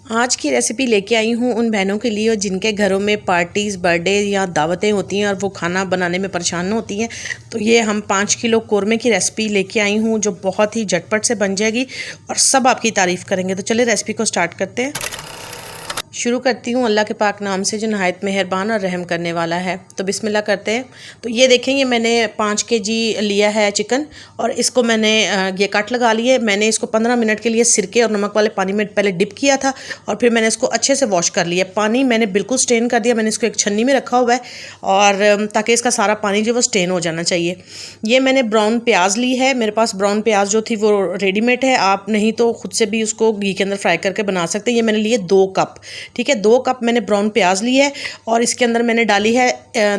आज की रेसिपी लेके आई हूँ उन बहनों के लिए जिनके घरों में पार्टीज़, बर्थडे या दावतें होती हैं और वो खाना बनाने में परेशान होती हैं। तो ये हम 5 किलो कोरमे की रेसिपी लेके आई हूँ जो बहुत ही झटपट से बन जाएगी और सब आपकी तारीफ़ करेंगे। तो चलिए रेसिपी को स्टार्ट करते हैं। शुरू करती हूँ अल्लाह के पाक नाम से जो नहायत मेहरबान और रहम करने वाला है। तो बिस्मिल्लाह करते हैं। तो ये देखेंगे मैंने 5 kg लिया है चिकन और इसको मैंने ये कट लगा लिए। मैंने इसको 15 मिनट के लिए सिरके और नमक वाले पानी में पहले डिप किया था और फिर मैंने इसको अच्छे से वॉश कर लिया। पानी मैंने बिल्कुल स्टेन कर दिया। मैंने इसको एक छन्नी में रखा हुआ है और ताकि इसका सारा पानी जो वो स्टेन हो जाना चाहिए। ये मैंने ब्राउन प्याज ली है। मेरे पास ब्राउन प्याज जो थी वो रेडीमेड है, आप नहीं तो खुद से भी उसको घी के अंदर फ्राई करके बना सकते हैं। ये मैंने लिए 2 कप, ठीक है। 2 कप मैंने ब्राउन प्याज ली है और इसके अंदर मैंने डाली है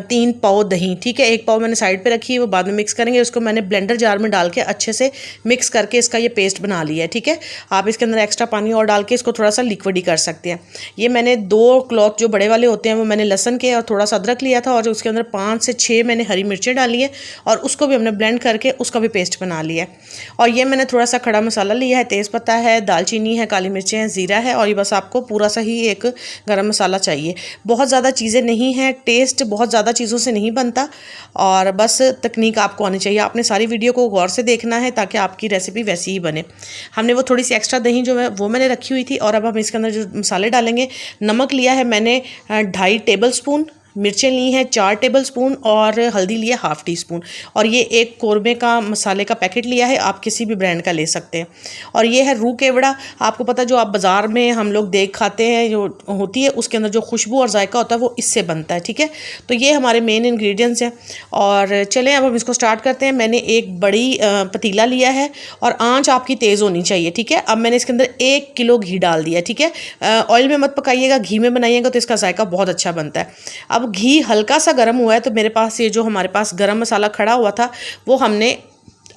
3 पाव दही, ठीक है। 1 पाव मैंने साइड पे रखी है, वो बाद में मिक्स करेंगे। उसको मैंने ब्लेंडर जार में डाल के अच्छे से मिक्स करके इसका ये पेस्ट बना लिया है, ठीक है। आप इसके अंदर एक्स्ट्रा पानी और डाल के इसको थोड़ा सा लिक्विड ही कर सकते हैं। ये मैंने 2 क्लॉथ जो बड़े वाले होते हैं वो मैंने लहसुन के और थोड़ा सा अदरक लिया था और उसके अंदर 5 से 6 मैंने हरी मिर्चें डाली है और उसको भी हमने ब्लेंड करके उसका भी पेस्ट बना लिया है। और ये मैंने थोड़ा सा खड़ा मसाला लिया है, तेज़पत्ता है, दालचीनी है, काली मिर्चें हैं, ज़ीरा है और ये बस आपको पूरा सा ही एक गरम मसाला चाहिए। बहुत ज़्यादा चीज़ें नहीं हैं, टेस्ट बहुत ज़्यादा चीज़ों से नहीं बनता और बस तकनीक आपको आनी चाहिए। आपने सारी वीडियो को गौर से देखना है ताकि आपकी रेसिपी वैसी ही बने। हमने वो थोड़ी सी एक्स्ट्रा दही जो है वो मैंने रखी हुई थी और अब हम इसके अंदर जो मसाले डालेंगे। नमक लिया है मैंने 2.5 टेबल स्पून, मिर्चें ली हैं 4 टेबल स्पून और हल्दी लिया 1/2 टी स्पून और ये एक कोरमे का मसाले का पैकेट लिया है, आप किसी भी ब्रांड का ले सकते हैं। और ये है रूह केवड़ा, आपको पता जो आप बाज़ार में हम लोग देख खाते हैं जो होती है उसके अंदर जो खुशबू और जायका होता है वो इससे बनता है, ठीक है। तो ये हमारे मेन इंग्रेडिएंट्स हैं और चलें अब हम इसको स्टार्ट करते हैं। मैंने एक बड़ी पतीला लिया है और आँच आपकी तेज़ होनी चाहिए, ठीक है। अब मैंने इसके अंदर 1 किलो घी डाल दिया, ठीक है। ऑयल में मत पकाइएगा, घी में बनाइएगा तो इसका जायका बहुत अच्छा बनता है। अब घी हल्का सा गर्म हुआ है तो मेरे पास ये जो हमारे पास गरम मसाला खड़ा हुआ था वो हमने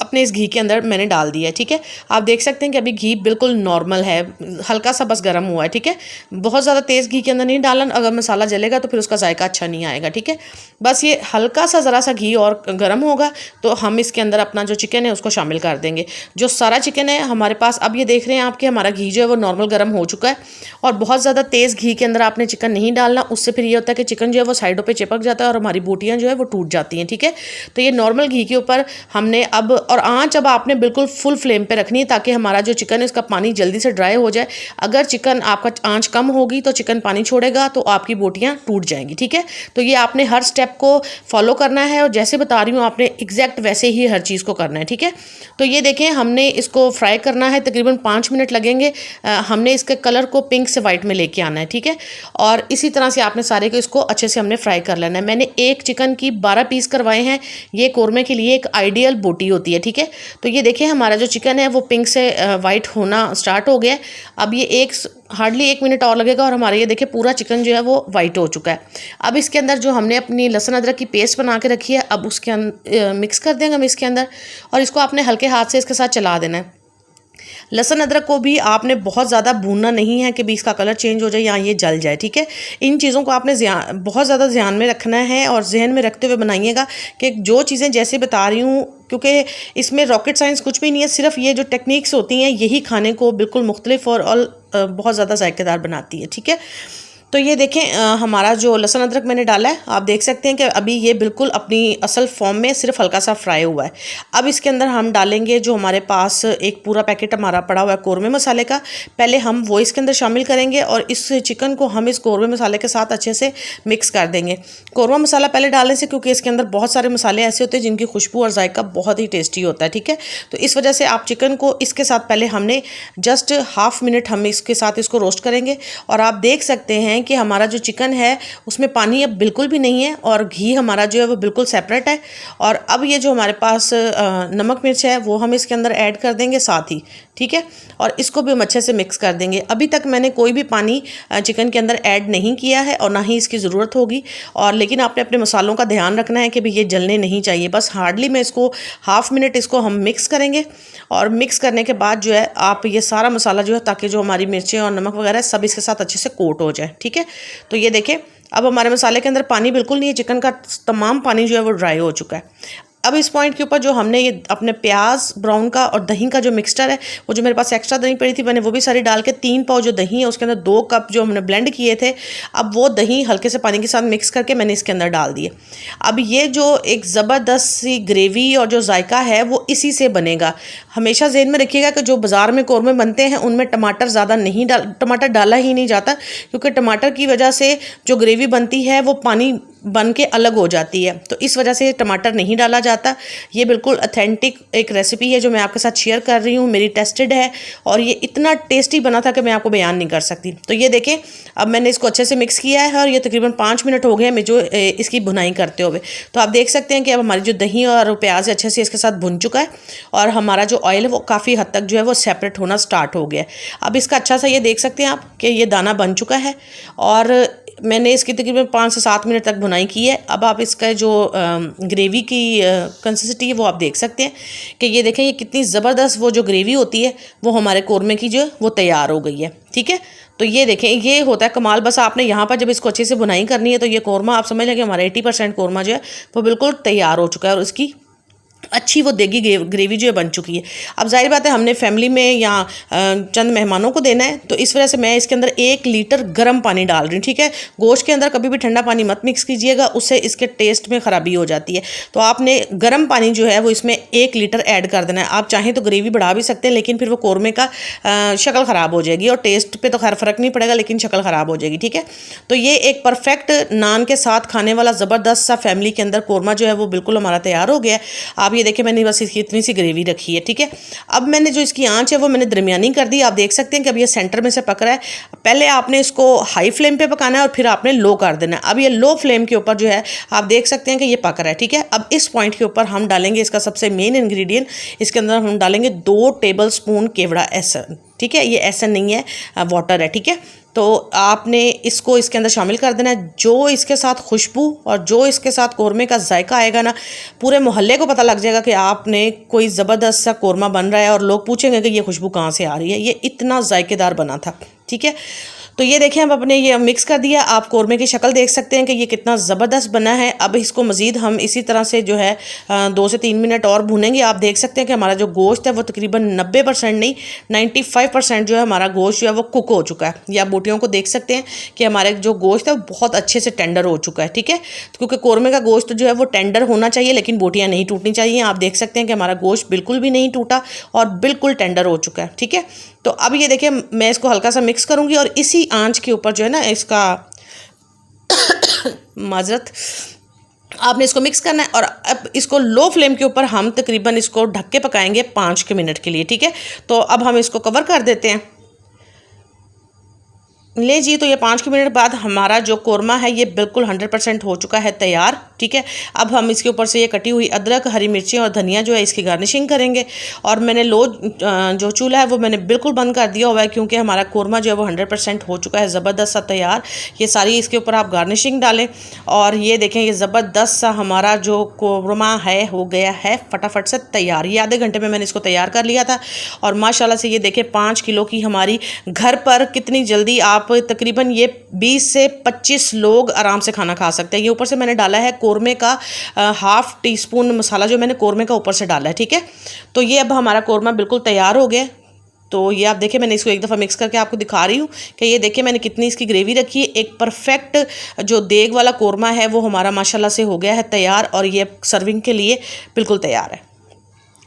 अपने इस घी के अंदर मैंने डाल दिया है, ठीक है। आप देख सकते हैं कि अभी घी बिल्कुल नॉर्मल है, हल्का सा बस गर्म हुआ है, ठीक है। बहुत ज़्यादा तेज़ घी के अंदर नहीं डालन, अगर मसाला जलेगा तो फिर उसका जायका अच्छा नहीं आएगा, ठीक है। बस ये हल्का सा ज़रा सा घी और गर्म होगा तो हम इसके अंदर अपना जो चिकन है उसको शामिल कर देंगे। जो सारा चिकन है हमारे पास, अब ये देख रहे हैं आपके हमारा घी जो है वो नॉर्मल गर्म हो चुका है और बहुत ज़्यादा तेज़ घी के अंदर आपने चिकन नहीं डालना, उससे फिर ये होता है कि चिकन जो है वो साइडों पर चिपक जाता है और हमारी बोटियाँ जो है वो टूट जाती हैं, ठीक है। तो ये नॉर्मल घी के ऊपर हमने अब, और आँच अब आपने बिल्कुल फुल फ्लेम पे रखनी है ताकि हमारा जो चिकन है उसका पानी जल्दी से ड्राई हो जाए। अगर चिकन आपका आँच कम होगी तो चिकन पानी छोड़ेगा तो आपकी बोटियाँ टूट जाएंगी, ठीक है। तो ये आपने हर स्टेप को फॉलो करना है और जैसे बता रही हूँ आपने एग्जैक्ट वैसे ही हर चीज़ को करना है, ठीक है। तो ये देखें हमने इसको फ्राई करना है, तकरीबन 5 मिनट लगेंगे। हमने इसके कलर को पिंक से वाइट में लेके आना है, ठीक है। और इसी तरह से आपने सारे को इसको अच्छे से हमने फ्राई कर लेना है। मैंने एक चिकन की 12 पीस करवाए हैं, ये कोरमे के लिए एक आइडियल बोटी होती है, ठीक है। तो ये देखिए हमारा जो चिकन है वो पिंक से वाइट होना स्टार्ट हो गया है। अब ये हार्डली 1 मिनट और लगेगा और हमारा ये देखिए पूरा चिकन जो है वो वाइट हो चुका है। अब इसके अंदर जो हमने अपनी लहसुन अदरक की पेस्ट बना के रखी है अब उसके अंदर मिक्स कर देंगे हम इसके अंदर और इसको आपने हल्के हाथ से इसके साथ चला देना है। लहसुन अदरक को भी आपने बहुत ज़्यादा भूनना नहीं है कि भी इसका कलर चेंज हो जाए या ये जल जाए, ठीक है। इन चीज़ों को आपने बहुत ज़्यादा ध्यान में रखना है और जहन में रखते हुए बनाइएगा कि जो चीज़ें जैसे बता रही हूँ, क्योंकि इसमें रॉकेट साइंस कुछ भी नहीं है, सिर्फ ये जो टेक्निक्स होती हैं यही खाने को बिल्कुल मुख्तलिफ और बहुत ज़्यादा जायकेदार बनाती है, ठीक है। तो ये देखें हमारा जो लहसुन अदरक मैंने डाला है आप देख सकते हैं कि अभी ये बिल्कुल अपनी असल फॉर्म में सिर्फ हल्का सा फ्राई हुआ है। अब इसके अंदर हम डालेंगे जो हमारे पास एक पूरा पैकेट हमारा पड़ा हुआ है कोरमे मसाले का। पहले हम वो इसके अंदर शामिल करेंगे और इस चिकन को हम इस कोरमे मसाले के साथ अच्छे से मिक्स कर देंगे। कोरमा मसाला पहले डालने से क्योंकि इसके अंदर बहुत सारे मसाले ऐसे होते हैं जिनकी खुशबू और जायका बहुत ही टेस्टी होता है, ठीक है। तो इस वजह से आप चिकन को इसके साथ पहले हमने जस्ट हाफ मिनट हम इसके साथ इसको रोस्ट करेंगे और आप देख सकते हैं कि हमारा जो चिकन है उसमें पानी अब बिल्कुल भी नहीं है और घी हमारा जो है वो बिल्कुल सेपरेट है। और अब ये जो हमारे पास नमक मिर्च है वो हम इसके अंदर ऐड कर देंगे साथ ही, ठीक है। और इसको भी हम अच्छे से मिक्स कर देंगे। अभी तक मैंने कोई भी पानी चिकन के अंदर ऐड नहीं किया है और ना ही इसकी ज़रूरत होगी। और लेकिन आपने अपने मसालों का ध्यान रखना है कि भाई ये जलने नहीं चाहिए। बस हार्डली मैं इसको हाफ मिनट इसको हम मिक्स करेंगे और मिक्स करने के बाद जो है आप ये सारा मसाला जो है ताकि जो हमारी मिर्चें और नमक वगैरह सब इसके साथ अच्छे से कोट हो जाए, ठीक है। तो ये देखें अब हमारे मसाले के अंदर पानी बिल्कुल नहीं है, चिकन का तमाम पानी जो है वो ड्राई हो चुका है। अब इस पॉइंट के ऊपर जो हमने ये अपने प्याज ब्राउन का और दही का जो मिक्सचर है, वो जो मेरे पास एक्स्ट्रा दही पड़ी थी मैंने वो भी सारी डाल के 3 पाव जो दही है उसके अंदर 2 कप जो हमने ब्लेंड किए थे, अब वो दही हल्के से पानी के साथ मिक्स करके मैंने इसके अंदर डाल दिए। अब ये जो एक ज़बरदस्त सी ग्रेवी और जो जायका है वो इसी से बनेगा। हमेशा ज़हन में रखिएगा कि जो बाज़ार में कौरमे बनते हैं उनमें टमाटर ज़्यादा नहीं टमाटर डाला ही नहीं जाता, क्योंकि टमाटर की वजह से जो ग्रेवी बनती है वो पानी बन के अलग हो जाती है, तो इस वजह से टमाटर नहीं डाला जाता। ये बिल्कुल ऑथेंटिक एक रेसिपी है जो मैं आपके साथ शेयर कर रही हूँ, मेरी टेस्टेड है और ये इतना टेस्टी बना था कि मैं आपको बयान नहीं कर सकती। तो ये देखें, अब मैंने इसको अच्छे से मिक्स किया है और ये तकरीबन 5 मिनट हो गए हैं जो इसकी भुनाई करते हुए। तो आप देख सकते हैं कि अब हमारी जो दही और प्याज अच्छे से इसके साथ भुन चुका है और हमारा जो ऑयल है वो काफ़ी हद तक जो है वो सेपरेट होना स्टार्ट हो गया है। अब इसका अच्छा सा ये देख सकते हैं आप कि ये दाना बन चुका है और मैंने इसकी तकरीबन 5 से 7 मिनट तक भुनाई की है। अब आप इसका जो ग्रेवी की कंसिस्टेंसी है वो आप देख सकते हैं कि ये देखें ये कितनी ज़बरदस्त वो जो ग्रेवी होती है वो हमारे कौरमे की जो वो तैयार हो गई है। ठीक है, तो ये देखें ये होता है कमाल। बस आपने यहाँ पर जब इसको अच्छे से भुनाई करनी है तो ये कौरमा आप समझ लें कि हमारा 80% कौरमा जो है वो बिल्कुल तैयार हो चुका है और इसकी अच्छी वो देगी ग्रेवी जो है बन चुकी है। अब जाहिर बात है हमने फैमिली में या चंद मेहमानों को देना है, तो इस वजह से मैं इसके अंदर 1 लीटर गर्म पानी डाल रही हूँ। ठीक है, गोश्त के अंदर कभी भी ठंडा पानी मत मिक्स कीजिएगा, उससे इसके टेस्ट में ख़राबी हो जाती है। तो आपने गर्म पानी जो है वो इसमें 1 लीटर ऐड कर देना है। आप चाहें तो ग्रेवी बढ़ा भी सकते हैं, लेकिन फिर वो कौरमे का शक्ल ख़राब हो जाएगी और टेस्ट पर तो खैर फ़र्क नहीं पड़ेगा, लेकिन शक्ल ख़राब हो जाएगी। ठीक है, तो ये एक परफेक्ट नान के साथ खाने वाला ज़बरदस्त सा फैमिली के अंदर कौरमा जो है वो बिल्कुल हमारा तैयार हो गया है। आप ये देखिए मैंने बस इसकी इतनी सी ग्रेवी रखी है। ठीक है, अब मैंने जो इसकी आंच है वो मैंने दरमियानी कर दी। आप देख सकते हैं कि अब ये सेंटर में से पक रहा है। पहले आपने इसको हाई फ्लेम पे पकाना है और फिर आपने लो कर देना है। अब ये लो फ्लेम के ऊपर जो है आप देख सकते हैं कि ये पक रहा है। ठीक है, अब इस पॉइंट के ऊपर हम डालेंगे इसका सबसे मेन इंग्रेडिएंट, इसके अंदर हम डालेंगे 2 टेबल स्पून केवड़ा एसन। ठीक है, ये एसन नहीं है, वाटर है। ठीक है, तो आपने इसको इसके अंदर शामिल कर देना है। जो इसके साथ खुशबू और जो इसके साथ कौरमे का जायका आएगा ना, पूरे मोहल्ले को पता लग जाएगा कि आपने कोई ज़बरदस्त सा कौरमा बन रहा है और लोग पूछेंगे कि ये खुशबू कहाँ से आ रही है। ये इतना जायकेदार बना था। ठीक है, तो ये देखें अब अपने ये मिक्स कर दिया। आप कौरमे की शक्ल देख सकते हैं कि ये कितना ज़बरदस्त बना है। अब इसको मज़ीद हम इसी तरह से जो है 2 से 3 मिनट और भूनेंगे। आप देख सकते हैं कि हमारा जो गोश्त है वो तकरीबन 90% नहीं 95% जो है हमारा गोश्त जो है वो कुक हो चुका है। या बोटियों को देख सकते हैं कि हमारे जो गोश्त है वो बहुत अच्छे से टेंडर हो चुका है। ठीक है, क्योंकि कौरमे का गोश्त जो है वो टेंडर होना चाहिए, लेकिन बोटियाँ नहीं टूटनी चाहिए। आप देख सकते हैं कि हमारा गोश्त बिल्कुल भी नहीं टूटा और बिल्कुल टेंडर हो चुका है। ठीक है, तो अब ये देखिए मैं इसको हल्का सा मिक्स करूँगी और इसी आंच के ऊपर जो है ना इसका माजरत आपने इसको मिक्स करना है और अब इसको लो फ्लेम के ऊपर हम तकरीबन इसको ढक के पकाएंगे 5 मिनट के लिए। ठीक है, तो अब हम इसको कवर कर देते हैं। ले जी, तो ये 5 मिनट बाद हमारा जो कौरमा है ये बिल्कुल 100% हो चुका है तैयार। ठीक है, अब हम इसके ऊपर से ये कटी हुई अदरक, हरी मिर्चें और धनिया जो है इसकी गार्निशिंग करेंगे। और मैंने लो जो चूल्हा है वो मैंने बिल्कुल बंद कर दिया हुआ है, क्योंकि हमारा कौरमा जो है वो 100% हो चुका है, ज़बरदस्त सा तैयार। ये सारी इसके ऊपर आप गार्निशिंग डालें और ये देखें ये ज़बरदस्त सा हमारा जो कौरमा है हो गया है फटाफट से तैयार। ये आधे घंटे में मैंने इसको तैयार कर लिया था और माशाल्लाह से ये देखें 5 किलो की हमारी घर पर कितनी जल्दी आप तकरीबन ये 20 से 25 लोग आराम से खाना खा सकते हैं। ये ऊपर से मैंने डाला है कौरमे का ½ टीस्पून मसाला जो मैंने कौरमे का ऊपर से डाला है। ठीक है, तो ये अब हमारा कौरमा बिल्कुल तैयार हो गया। तो ये आप देखिए मैंने इसको एक दफ़ा मिक्स करके आपको दिखा रही हूँ कि ये देखिए मैंने कितनी इसकी ग्रेवी रखी है। एक परफेक्ट जो देग वाला कौरमा है वो हमारा माशाल्लाह से हो गया है तैयार और ये सर्विंग के लिए बिल्कुल तैयार है।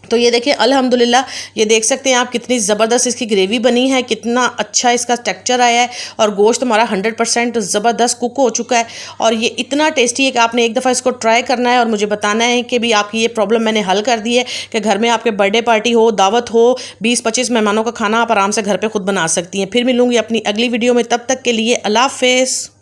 तो ये देखिए अल्हम्दुलिल्लाह, ये देख सकते हैं आप कितनी ज़बरदस्त इसकी ग्रेवी बनी है, कितना अच्छा इसका टेक्सचर आया है और गोश्त हमारा 100% ज़बरदस्त कुक हो चुका है। और ये इतना टेस्टी है कि आपने एक दफ़ा इसको ट्राई करना है और मुझे बताना है कि भी आपकी ये प्रॉब्लम मैंने हल कर दी है कि घर में आपके बर्थडे पार्टी हो, दावत हो, 20-25 मेहमानों का खाना आप आराम से घर पर खुद बना सकती हैं। फिर मिलूँगी अपनी अगली वीडियो में, तब तक के लिए अल्लाह हाफ़िज़।